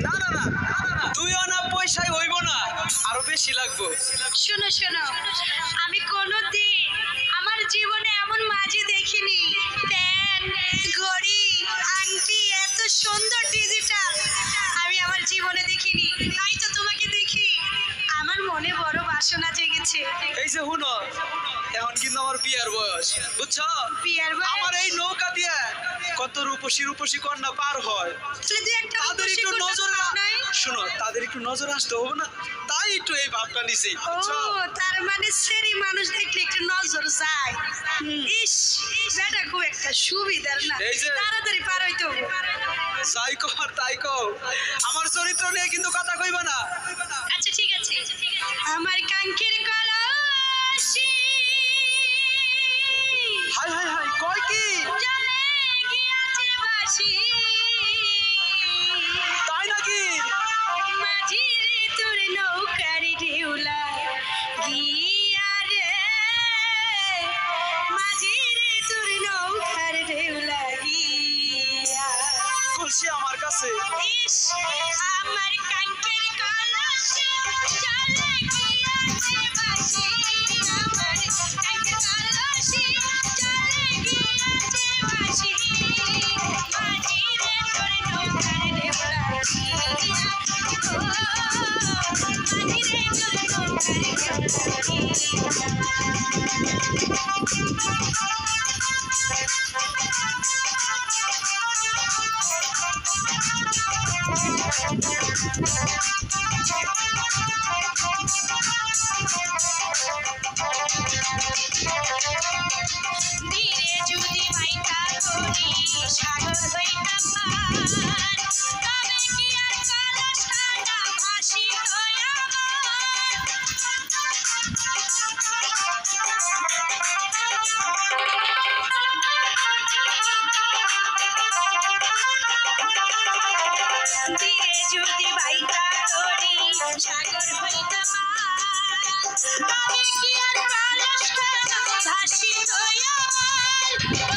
না না না, 2 আনা পয়সায় হইব না, আরো বেশি লাগবে। শোনো শোনো, আমি কোনোদিন আমার জীবনে এমন মাঝি দেখিনি। প্যান, ঘড়ি, আংটি এত সুন্দর ডিজিটাল আমি আমার জীবনে দেখিনি। তাই তো তোমাকে দেখি আমার মনে বড় বাসনা জেগেছে। এই যে হুনো, এখন কিন্তু আমার বিয়ার বয়স, বুঝছো? বিয়ার বয়স? আমার এই নৌকা দিয়ে কত রূপসী রূপসী কন্যা পার হয়, তাহলে দুই একটা তাদের রূপসী একটু কন্যা নজর পাও নাই? শোনো, তাদের একটু নজর আসতে হবে না, তাই একটু এই ভাবটা নিছি, ও, বুঝছো? তার মানে সেরি মানুষ দেখলে একটু নজর যায়। ইস, এটা খুব একটা সুবিধার না। এই যে- তাড়াতাড়ি পার হইতে হবে। যাই কর তাই কও, আমার চরিত্র নিয়ে কিন্তু কথা কইবা না। আচ্ছা ঠিক আছে। আমার কাঙ্ক্ষের কলসি হাই হাই হাই, কয় কি? জলে গিয়াছে বাসি, তাই নাকি? মাঝি রে তোর নৌকার ঢেউলা গিয়া রে, মাঝি রে তোর নৌকার ঢেউলা গিয়া। কলসি আমার কাছে। ইস, আমার কাঙ্ক্ষের কলসি জলে গিয়াছে বাসি, আমার কাঙ্ক্ষের কলসি জলে গিয়াছে বাসি, মাঝি রে তোর নৌকার ঢেউলা গিয়া, ও মাঝি রে তোর নৌকার ধীরে যদি মাইটা করি সাগর হইতা পার, তবে কি আর কলসটা ভাসিত আমার? ধীরে যদি মাইটা করি সাগর হইতা পার, তবে কি আর কলসটা ভাসিত আমার?